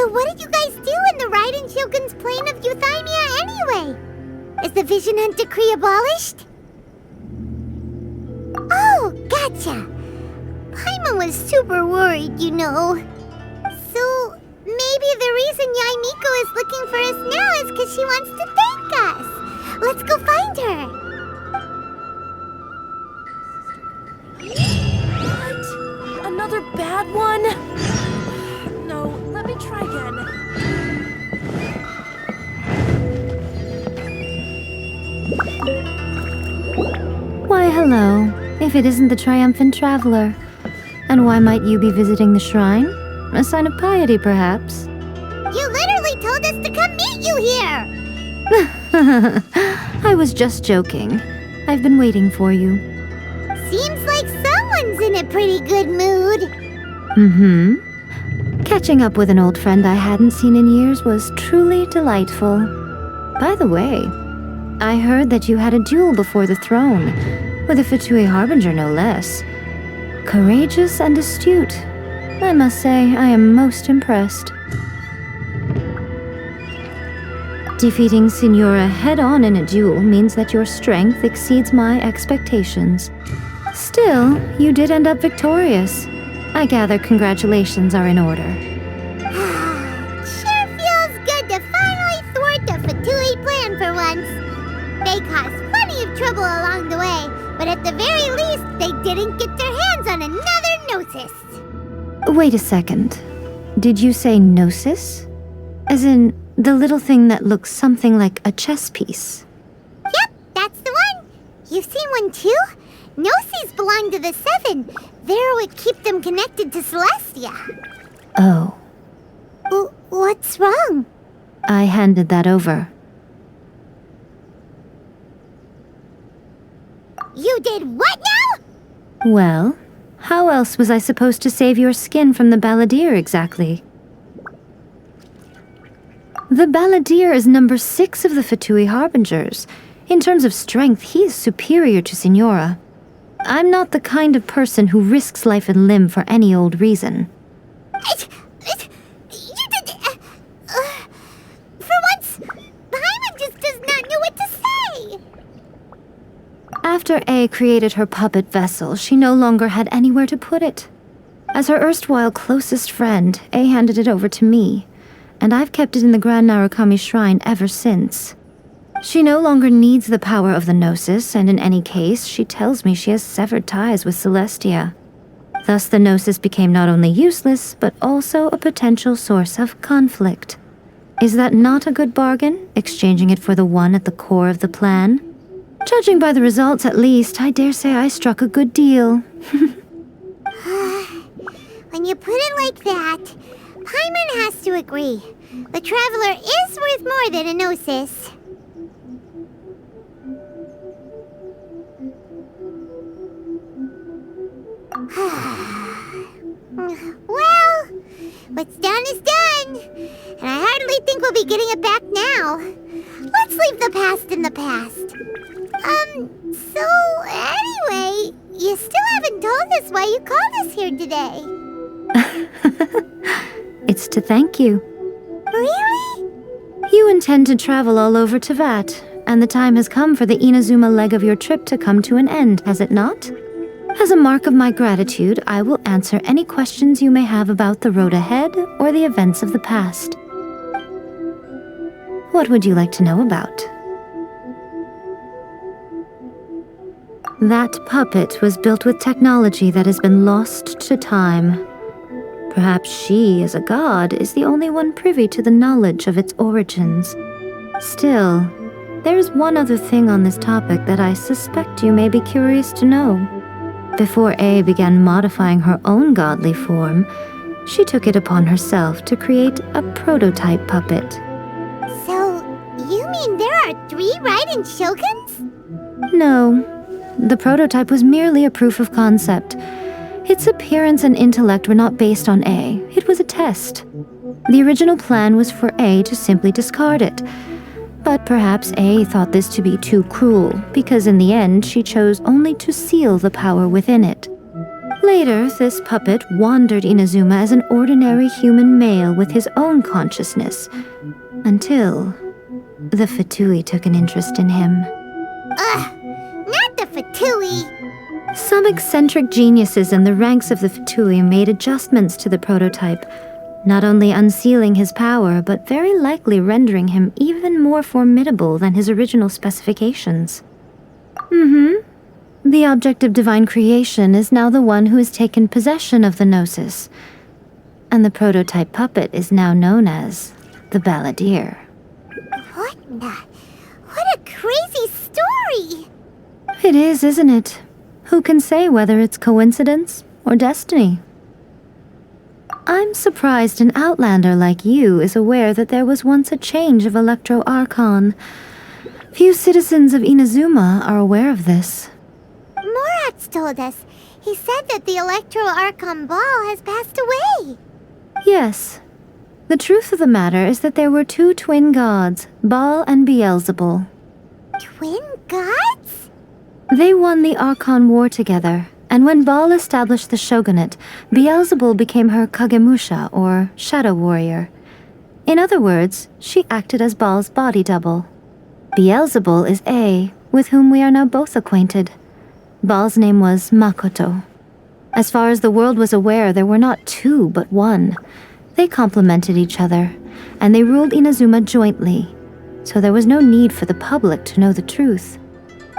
So what did you guys do in the Raiden Shogun's plane of euthymia anyway? Is the Vision Hunt decree abolished? Oh, gotcha. Paimon was super worried, you know. So maybe the reason Yae Miko is looking for us now is because she wants to thank us. Let's go find her. What? Another bad one? No, let me try again. Why, hello. If it isn't the triumphant traveler. And why might you be visiting the shrine? A sign of piety, perhaps? You literally told us to come meet you here! I was just joking. I've been waiting for you. Seems like someone's in a pretty good mood. Mm-hmm. Catching up with an old friend I hadn't seen in years was truly delightful. By the way, I heard that you had a duel before the throne, with a Fatui Harbinger no less. Courageous and astute. I must say, I am most impressed. Defeating Signora head-on in a duel means that your strength exceeds my expectations. Still, you did end up victorious. I gather congratulations are in order. Sure feels good to finally thwart the Fatui plan for once. They caused plenty of trouble along the way, but at the very least, they didn't get their hands on another Gnosis. Wait a second. Did you say Gnosis? As in, the little thing that looks something like a chess piece? Yep, that's the one. You've seen one too? Gnosis belong to the Seven. They're what keep them connected to Celestia. Oh. What's wrong? I handed that over. You did what now? Well, how else was I supposed to save your skin from the Balladeer exactly? The Balladeer is number 6 of the Fatui Harbingers. In terms of strength, he is superior to Signora. I'm not the kind of person who risks life and limb for any old reason. You did... for once, Paimon just does not know what to say. After A created her puppet vessel, she no longer had anywhere to put it. As her erstwhile closest friend, A handed it over to me, and I've kept it in the Grand Narukami Shrine ever since. She no longer needs the power of the Gnosis, and in any case, she tells me she has severed ties with Celestia. Thus the Gnosis became not only useless, but also a potential source of conflict. Is that not a good bargain, exchanging it for the one at the core of the plan? Judging by the results, at least, I dare say I struck a good deal. When you put it like that, Paimon has to agree. The Traveler is worth more than a Gnosis. Well, what's done is done. And I hardly think we'll be getting it back now. Let's leave the past in the past. So anyway, you still haven't told us why you called us here today. It's to thank you. Really? You intend to travel all over Teyvat, and the time has come for the Inazuma leg of your trip to come to an end, has it not? As a mark of my gratitude, I will answer any questions you may have about the road ahead or the events of the past. What would you like to know about? That puppet was built with technology that has been lost to time. Perhaps she, as a god, is the only one privy to the knowledge of its origins. Still, there is one other thing on this topic that I suspect you may be curious to know. Before A began modifying her own godly form, she took it upon herself to create a prototype puppet. So, you mean there are 3 Raiden Shoguns? No. The prototype was merely a proof of concept. Its appearance and intellect were not based on A. It was a test. The original plan was for A to simply discard it. But perhaps A thought this to be too cruel, because in the end she chose only to seal the power within it. Later, this puppet wandered Inazuma as an ordinary human male with his own consciousness, until the Fatui took an interest in him. Ugh, not the Fatui. Some eccentric geniuses in the ranks of the Fatui made adjustments to the prototype, not only unsealing his power, but very likely rendering him even more formidable than his original specifications. The object of divine creation is now the one who has taken possession of the Gnosis, and the prototype puppet is now known as the Balladeer. What a crazy story! It is, isn't it? Who can say whether it's coincidence or destiny? I'm surprised an outlander like you is aware that there was once a change of Electro Archon. Few citizens of Inazuma are aware of this. Morat's told us. He said that the Electro Archon Ball has passed away. Yes. The truth of the matter is that there were two twin gods, Baal and Beelzebul. Twin gods? They won the Archon War together, and when Baal established the shogunate, Beelzebul became her Kagemusha, or shadow warrior. In other words, she acted as Baal's body double. Beelzebul is A, with whom we are now both acquainted. Baal's name was Makoto. As far as the world was aware, there were not two, but one. They complemented each other, and they ruled Inazuma jointly, so there was no need for the public to know the truth.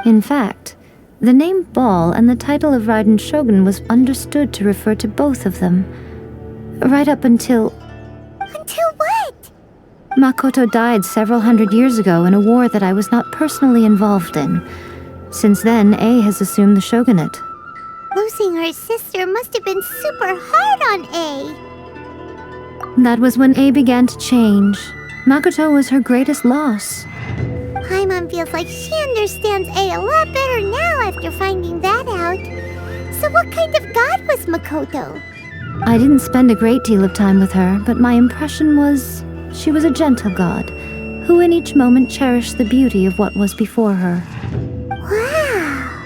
In fact, the name Baal and the title of Raiden Shogun was understood to refer to both of them. Right up until... Until what? Makoto died several hundred years ago in a war that I was not personally involved in. Since then, A has assumed the shogunate. Losing her sister must have been super hard on A. That was when A began to change. Makoto was her greatest loss. Paimon feels like she understands A lot better now after finding that out. So what kind of god was Makoto? I didn't spend a great deal of time with her, but my impression was she was a gentle god, who in each moment cherished the beauty of what was before her. Wow.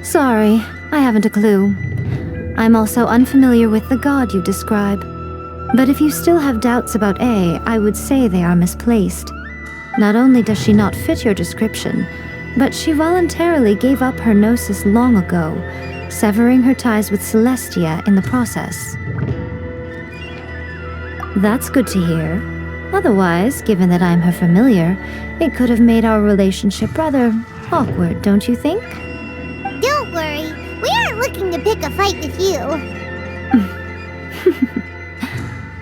Sorry, I haven't a clue. I'm also unfamiliar with the god you describe. But if you still have doubts about A, I would say they are misplaced. Not only does she not fit your description, but she voluntarily gave up her gnosis long ago, severing her ties with Celestia in the process. That's good to hear. Otherwise, given that I'm her familiar, it could have made our relationship rather awkward, don't you think? Don't worry, we aren't looking to pick a fight with you.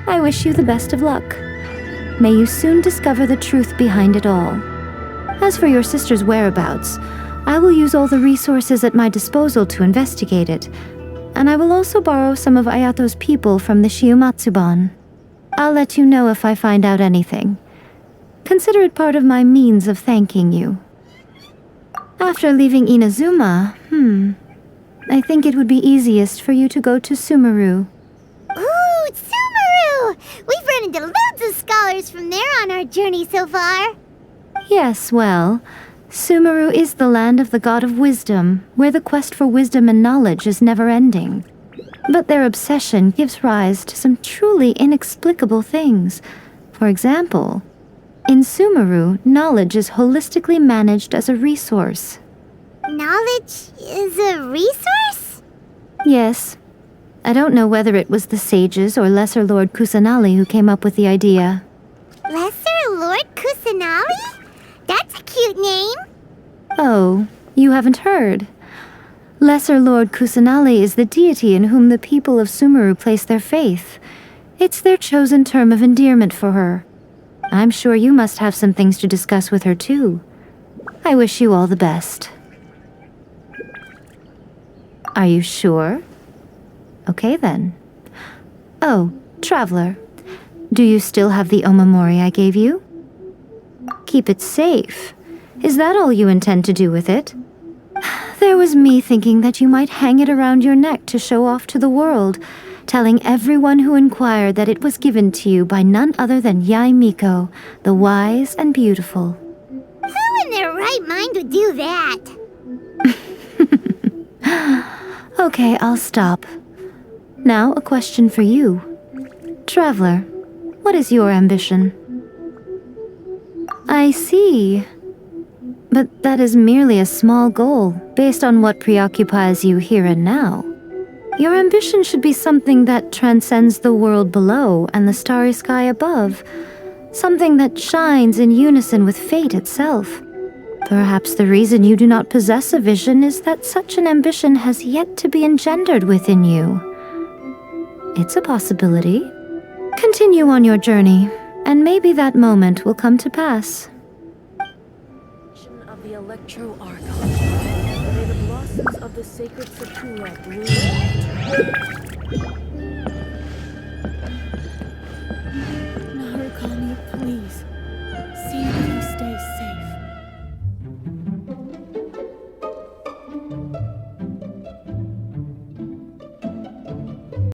I wish you the best of luck. May you soon discover the truth behind it all. As for your sister's whereabouts, I will use all the resources at my disposal to investigate it, and I will also borrow some of Ayato's people from the Shiumatsuban. I'll let you know if I find out anything. Consider it part of my means of thanking you. After leaving Inazuma, I think it would be easiest for you to go to Sumeru. Ooh, Sumeru! We've run into loads of scholars from there on our journey so far. Yes, well, Sumeru is the land of the god of wisdom, where the quest for wisdom and knowledge is never-ending. But their obsession gives rise to some truly inexplicable things. For example, in Sumeru, knowledge is holistically managed as a resource. Knowledge is a resource? Yes. I don't know whether it was the sages or Lesser Lord Kusanali who came up with the idea. Lesser Lord Kusanali? That's a cute name. Oh, you haven't heard. Lesser Lord Kusanali is the deity in whom the people of Sumeru place their faith. It's their chosen term of endearment for her. I'm sure you must have some things to discuss with her too. I wish you all the best. Are you sure? Okay then. Oh, traveler. Do you still have the omamori I gave you? Keep it safe. Is that all you intend to do with it? There was me thinking that you might hang it around your neck to show off to the world, telling everyone who inquired that it was given to you by none other than Yae Miko, the wise and beautiful. Who in their right mind would do that? Okay, I'll stop. Now, a question for you. Traveler, what is your ambition? I see. But that is merely a small goal, based on what preoccupies you here and now. Your ambition should be something that transcends the world below and the starry sky above. Something that shines in unison with fate itself. Perhaps the reason you do not possess a vision is that such an ambition has yet to be engendered within you. It's a possibility. Continue on your journey, and maybe that moment will come to pass. Of the Electro Archon. May the blossoms of the sacred Sakura bloom.